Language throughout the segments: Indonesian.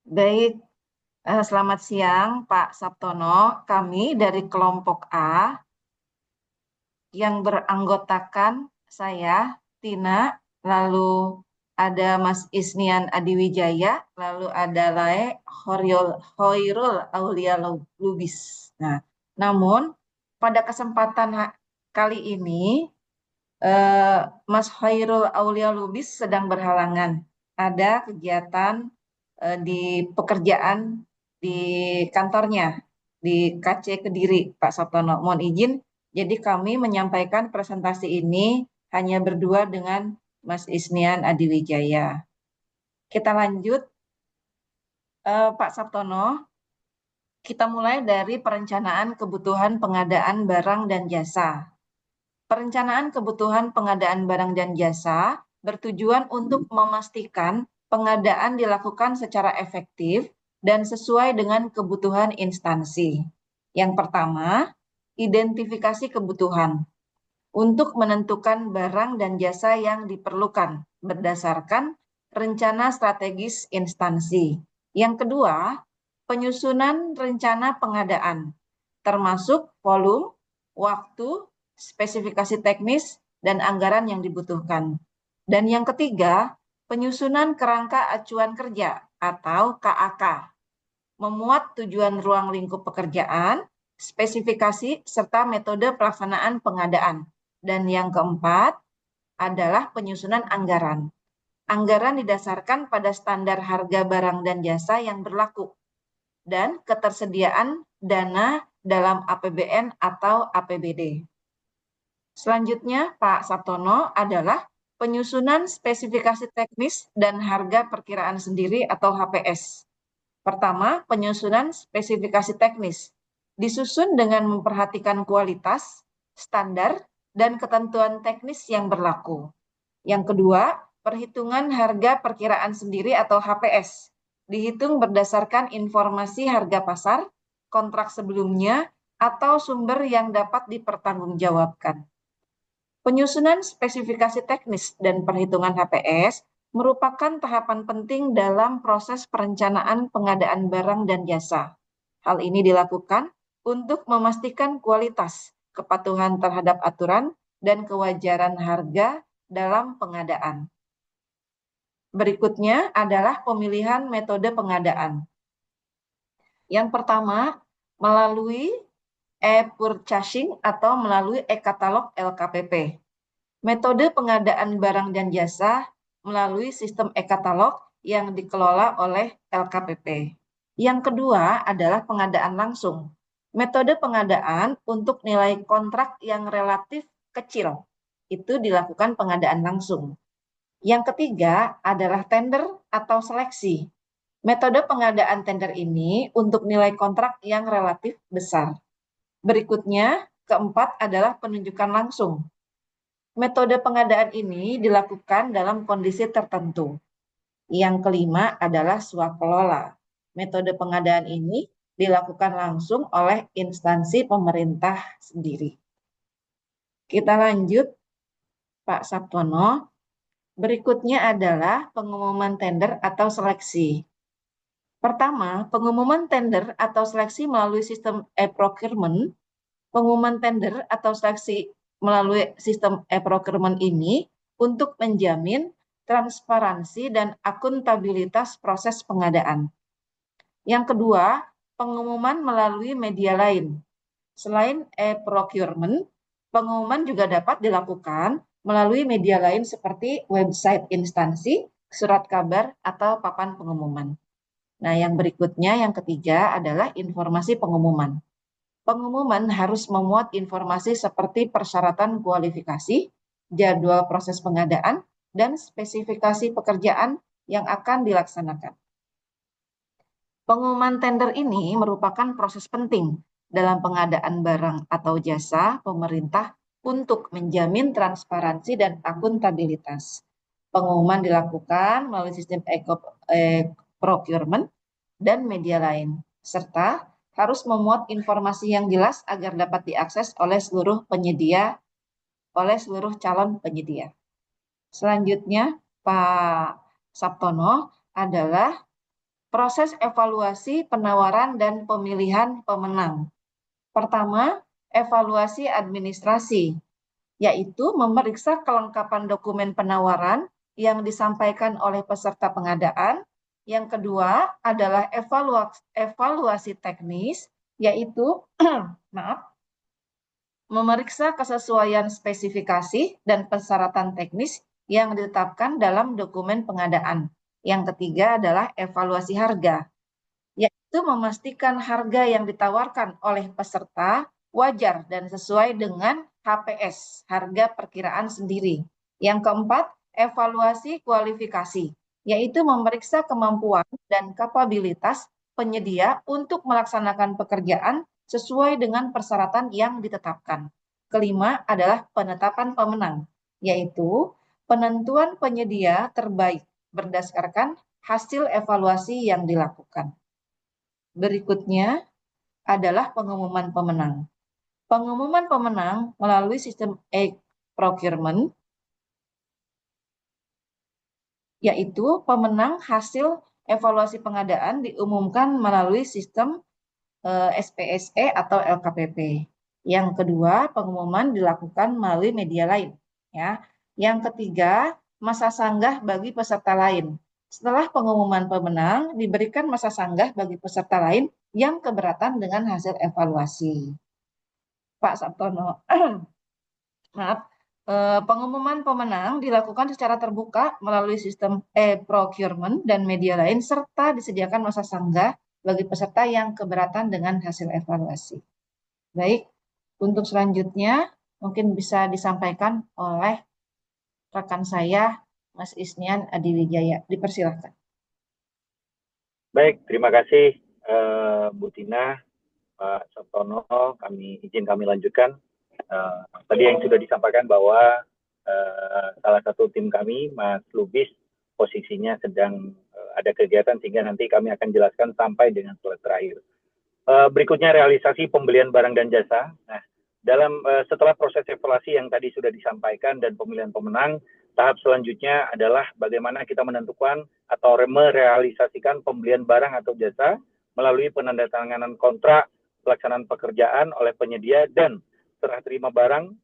Baik, selamat siang Pak Sabtono. Kami dari kelompok A yang beranggotakan saya, Tina, lalu ada Mas Isnian Adiwijaya, lalu ada Lae Hoirul Aulia Lubis. Nah, namun pada kesempatan kali ini Mas Hoirul Aulia Lubis sedang berhalangan. Ada kegiatan di pekerjaan di kantornya di KC Kediri, Pak Sabtono. Mohon izin, jadi kami menyampaikan presentasi ini hanya berdua dengan Mas Isnian Adiwijaya. Kita lanjut, Pak Sabtono. Kita mulai dari perencanaan kebutuhan pengadaan barang dan jasa. Perencanaan kebutuhan pengadaan barang dan jasa bertujuan untuk memastikan pengadaan dilakukan secara efektif dan sesuai dengan kebutuhan instansi. Yang pertama, identifikasi kebutuhan untuk menentukan barang dan jasa yang diperlukan berdasarkan rencana strategis instansi. Yang kedua, penyusunan rencana pengadaan, termasuk volume, waktu, spesifikasi teknis, dan anggaran yang dibutuhkan. Dan yang ketiga, penyusunan kerangka acuan kerja atau KAK, memuat tujuan ruang lingkup pekerjaan, spesifikasi, serta metode pelaksanaan pengadaan. Dan yang keempat adalah penyusunan anggaran. Anggaran didasarkan pada standar harga barang dan jasa yang berlaku dan ketersediaan dana dalam APBN atau APBD. Selanjutnya, Pak Sabtono, adalah penyusunan spesifikasi teknis dan harga perkiraan sendiri atau HPS. Pertama, penyusunan spesifikasi teknis disusun dengan memperhatikan kualitas, standar, dan ketentuan teknis yang berlaku. Yang kedua, perhitungan harga perkiraan sendiri atau HPS dihitung berdasarkan informasi harga pasar, kontrak sebelumnya, atau sumber yang dapat dipertanggungjawabkan. Penyusunan spesifikasi teknis dan perhitungan HPS merupakan tahapan penting dalam proses perencanaan pengadaan barang dan jasa. Hal ini dilakukan untuk memastikan kualitas, kepatuhan terhadap aturan, dan kewajaran harga dalam pengadaan. Berikutnya adalah pemilihan metode pengadaan. Yang pertama, melalui e-purchasing atau melalui e-katalog LKPP. Metode pengadaan barang dan jasa melalui sistem e-katalog yang dikelola oleh LKPP. Yang kedua adalah pengadaan langsung. Metode pengadaan untuk nilai kontrak yang relatif kecil. Itu dilakukan pengadaan langsung. Yang ketiga adalah tender atau seleksi. Metode pengadaan tender ini untuk nilai kontrak yang relatif besar. Berikutnya, keempat adalah penunjukan langsung. Metode pengadaan ini dilakukan dalam kondisi tertentu. Yang kelima adalah swakelola. Metode pengadaan ini dilakukan langsung oleh instansi pemerintah sendiri. Kita lanjut, Pak Sabtono. Berikutnya adalah pengumuman tender atau seleksi. Pertama, pengumuman tender atau seleksi melalui sistem e-procurement. Pengumuman tender atau seleksi melalui sistem e-procurement ini untuk menjamin transparansi dan akuntabilitas proses pengadaan. Yang kedua, pengumuman melalui media lain. Selain e-procurement, pengumuman juga dapat dilakukan melalui media lain seperti website instansi, surat kabar, atau papan pengumuman. Nah, yang berikutnya, yang ketiga adalah informasi pengumuman. Pengumuman harus memuat informasi seperti persyaratan kualifikasi, jadwal proses pengadaan, dan spesifikasi pekerjaan yang akan dilaksanakan. Pengumuman tender ini merupakan proses penting dalam pengadaan barang atau jasa pemerintah untuk menjamin transparansi dan akuntabilitas. Pengumuman dilakukan melalui sistem e-procurement dan media lain, serta harus memuat informasi yang jelas agar dapat diakses oleh seluruh calon penyedia. Selanjutnya, Pak Sabtono, adalah proses evaluasi penawaran dan pemilihan pemenang. Pertama, evaluasi administrasi, yaitu memeriksa kelengkapan dokumen penawaran yang disampaikan oleh peserta pengadaan. Yang kedua adalah evaluasi teknis, yaitu memeriksa kesesuaian spesifikasi dan persyaratan teknis yang ditetapkan dalam dokumen pengadaan. Yang ketiga adalah evaluasi harga, yaitu memastikan harga yang ditawarkan oleh peserta wajar dan sesuai dengan HPS, harga perkiraan sendiri. Yang keempat, evaluasi kualifikasi, yaitu memeriksa kemampuan dan kapabilitas penyedia untuk melaksanakan pekerjaan sesuai dengan persyaratan yang ditetapkan. Kelima adalah penetapan pemenang, yaitu penentuan penyedia terbaik berdasarkan hasil evaluasi yang dilakukan. Berikutnya adalah pengumuman pemenang. Pengumuman pemenang melalui sistem e-procurement, yaitu pemenang hasil evaluasi pengadaan diumumkan melalui sistem SPSE atau LKPP. Yang kedua, pengumuman dilakukan melalui media lain. Ya. Yang ketiga, masa sanggah bagi peserta lain. Setelah pengumuman pemenang, diberikan masa sanggah bagi peserta lain yang keberatan dengan hasil evaluasi. Pak Sabtono, maaf, pengumuman pemenang dilakukan secara terbuka melalui sistem e-procurement dan media lain, serta disediakan masa sanggah bagi peserta yang keberatan dengan hasil evaluasi. Baik, untuk selanjutnya mungkin bisa disampaikan oleh rekan saya, Mas Isnian Adiwijaya. Dipersilahkan. Baik, terima kasih Bu Tina, Pak Sabtono. Izin kami lanjutkan. Tadi yang sudah disampaikan bahwa salah satu tim kami, Mas Lubis, posisinya sedang ada kegiatan sehingga nanti kami akan jelaskan sampai dengan slide terakhir. Berikutnya realisasi pembelian barang dan jasa. Nah, setelah proses evaluasi yang tadi sudah disampaikan dan pemilihan pemenang, tahap selanjutnya adalah bagaimana kita menentukan atau merealisasikan pembelian barang atau jasa melalui penandatanganan kontrak pelaksanaan pekerjaan oleh penyedia dan serah terima barang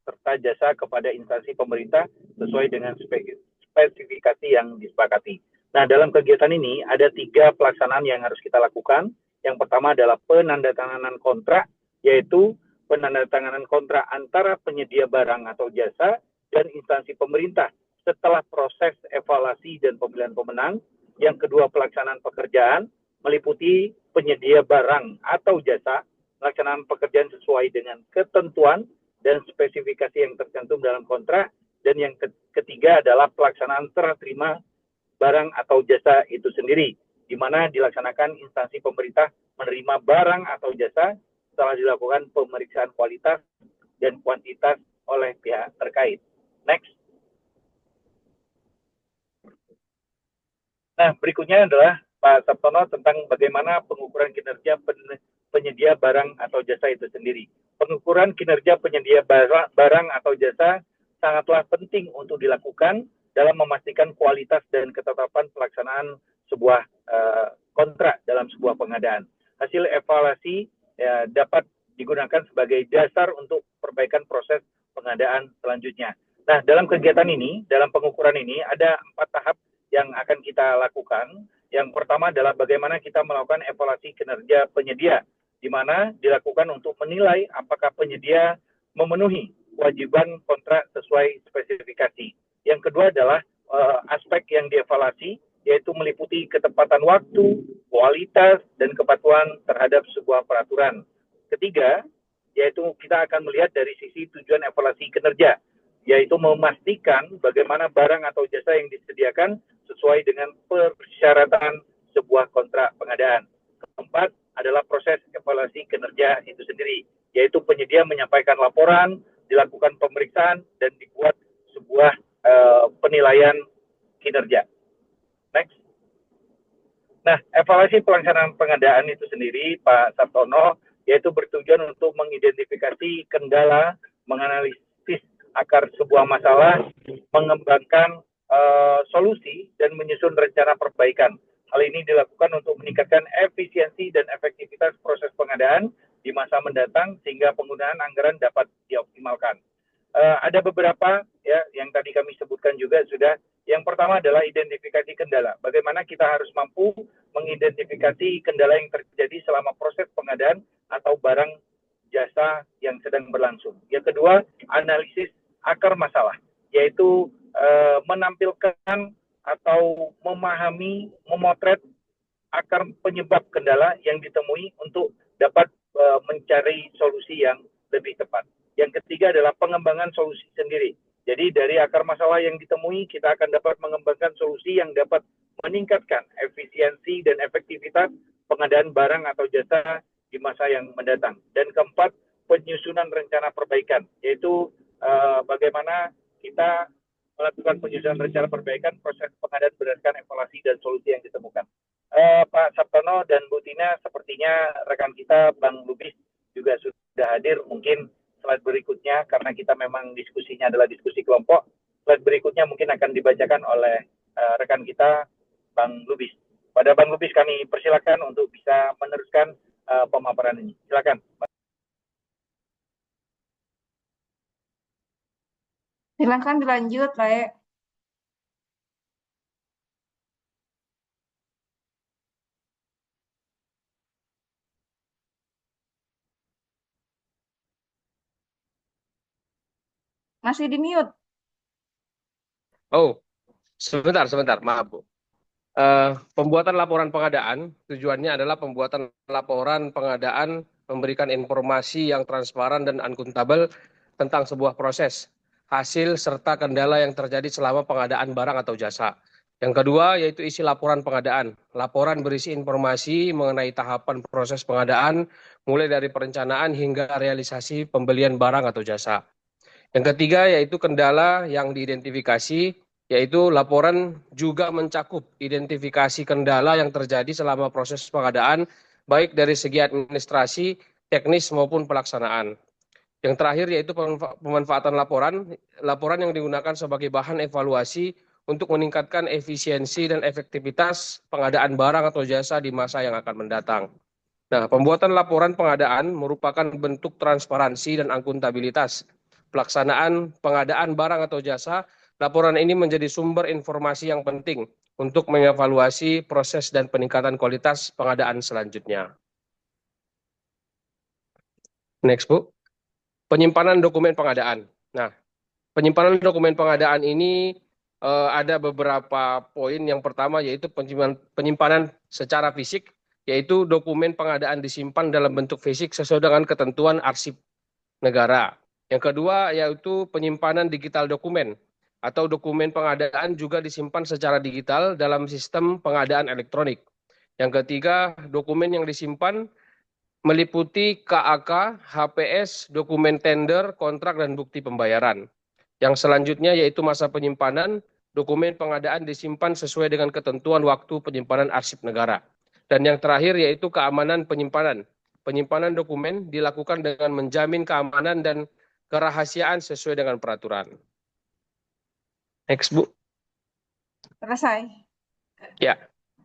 serta jasa kepada instansi pemerintah sesuai dengan spesifikasi yang disepakati. Nah, dalam kegiatan ini ada 3 pelaksanaan yang harus kita lakukan. Yang pertama adalah penandatanganan kontrak, yaitu penandatanganan kontrak antara penyedia barang atau jasa dan instansi pemerintah setelah proses evaluasi dan pemilihan pemenang. Yang kedua, pelaksanaan pekerjaan meliputi penyedia barang atau jasa, pelaksanaan pekerjaan sesuai dengan ketentuan dan spesifikasi yang tercantum dalam kontrak. Dan yang ketiga adalah pelaksanaan serah terima barang atau jasa itu sendiri, di mana dilaksanakan instansi pemerintah menerima barang atau jasa setelah dilakukan pemeriksaan kualitas dan kuantitas oleh pihak terkait. Next. Nah, berikutnya adalah Pak Sabtono tentang bagaimana pengukuran kinerja penyedia barang atau jasa itu sendiri. Pengukuran kinerja penyedia barang atau jasa sangatlah penting untuk dilakukan dalam memastikan kualitas dan ketetapan pelaksanaan sebuah kontrak dalam sebuah pengadaan. Hasil evaluasi dapat digunakan sebagai dasar untuk perbaikan proses pengadaan selanjutnya. Nah, dalam kegiatan ini, dalam pengukuran ini ada 4 tahap yang akan kita lakukan. Yang pertama adalah bagaimana kita melakukan evaluasi kinerja penyedia, di mana dilakukan untuk menilai apakah penyedia memenuhi kewajiban kontrak sesuai spesifikasi. Yang kedua adalah aspek yang dievaluasi, yaitu meliputi ketepatan waktu, kualitas, dan kepatuhan terhadap sebuah peraturan. Ketiga, yaitu kita akan melihat dari sisi tujuan evaluasi kinerja, yaitu memastikan bagaimana barang atau jasa yang disediakan sesuai dengan persyaratan sebuah kontrak pengadaan. Keempat adalah proses evaluasi kinerja itu sendiri, yaitu penyedia menyampaikan laporan, dilakukan pemeriksaan, dan dibuat sebuah penilaian kinerja. Next. Nah, evaluasi pelaksanaan pengadaan itu sendiri, Pak Sabtono, yaitu bertujuan untuk mengidentifikasi kendala, menganalisis akar sebuah masalah, mengembangkan solusi, dan menyusun rencana perbaikan. Hal ini dilakukan untuk meningkatkan efisiensi dan efektivitas proses pengadaan di masa mendatang sehingga penggunaan anggaran dapat dioptimalkan. Ada beberapa ya yang tadi kami sebutkan juga sudah. Yang pertama adalah identifikasi kendala. Bagaimana kita harus mampu mengidentifikasi kendala yang terjadi selama proses pengadaan atau barang jasa yang sedang berlangsung. Yang kedua, analisis akar masalah, yaitu menampilkan atau memahami, memotret akar penyebab kendala yang ditemui untuk dapat mencari solusi yang lebih tepat. Yang ketiga adalah pengembangan solusi sendiri. Jadi dari akar masalah yang ditemui, kita akan dapat mengembangkan solusi yang dapat meningkatkan efisiensi dan efektivitas pengadaan barang atau jasa di masa yang mendatang. Dan keempat, penyusunan rencana perbaikan, yaitu bagaimana kita melakukan penyusunan rencana perbaikan proses pengadaan berdasarkan evaluasi dan solusi yang ditemukan. Pak Sabtono dan Bu Tina, sepertinya rekan kita Bang Lubis juga sudah hadir. Mungkin slide berikutnya, karena kita memang diskusinya adalah diskusi kelompok, slide berikutnya mungkin akan dibacakan oleh rekan kita Bang Lubis. Pada Bang Lubis kami persilakan untuk bisa meneruskan pemaparan ini. Silakan. Silakan dilanjut, Lae. Masih di mute. Oh, sebentar, maaf Bu. Pembuatan laporan pengadaan tujuannya adalah pembuatan laporan pengadaan memberikan informasi yang transparan dan akuntabel tentang sebuah proses, hasil serta kendala yang terjadi selama pengadaan barang atau jasa. Yang kedua yaitu isi laporan pengadaan. Laporan berisi informasi mengenai tahapan proses pengadaan mulai dari perencanaan hingga realisasi pembelian barang atau jasa. Yang ketiga yaitu kendala yang diidentifikasi, yaitu laporan juga mencakup identifikasi kendala yang terjadi selama proses pengadaan, baik dari segi administrasi, teknis maupun pelaksanaan. Yang terakhir yaitu pemanfaatan laporan, laporan yang digunakan sebagai bahan evaluasi untuk meningkatkan efisiensi dan efektivitas pengadaan barang atau jasa di masa yang akan mendatang. Nah, pembuatan laporan pengadaan merupakan bentuk transparansi dan akuntabilitas pelaksanaan pengadaan barang atau jasa. Laporan ini menjadi sumber informasi yang penting untuk mengevaluasi proses dan peningkatan kualitas pengadaan selanjutnya. Next, Bu. Penyimpanan dokumen pengadaan. Nah, penyimpanan dokumen pengadaan ini ada beberapa poin. Yang pertama yaitu penyimpanan secara fisik, yaitu dokumen pengadaan disimpan dalam bentuk fisik sesuai dengan ketentuan arsip negara. Yang kedua yaitu penyimpanan digital dokumen atau dokumen pengadaan juga disimpan secara digital dalam sistem pengadaan elektronik. Yang ketiga, dokumen yang disimpan meliputi KAK, HPS, dokumen tender, kontrak, dan bukti pembayaran. Yang selanjutnya yaitu masa penyimpanan, dokumen pengadaan disimpan sesuai dengan ketentuan waktu penyimpanan arsip negara. Dan yang terakhir yaitu keamanan penyimpanan. Penyimpanan dokumen dilakukan dengan menjamin keamanan dan kerahasiaan sesuai dengan peraturan. Next, Bu. Selesai. Ya.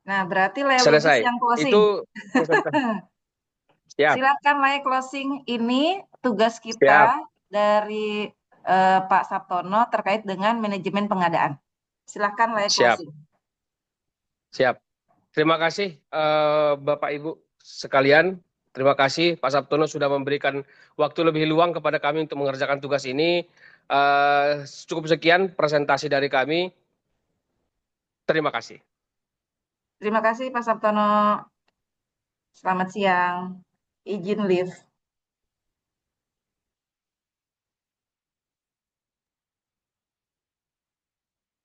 Nah, berarti Lae Lubis Selesai. yang closing. Itu siap. Silakan Lae closing. Ini tugas Siap. kita dari Pak Sabtono terkait dengan manajemen pengadaan. Silakan Lae Siap. closing. Siap. Terima kasih Bapak Ibu sekalian. Terima kasih Pak Sabtono sudah memberikan waktu lebih luang kepada kami untuk mengerjakan tugas ini. Cukup sekian presentasi dari kami. Terima kasih. Terima kasih Pak Sabtono. Selamat siang. Izin live.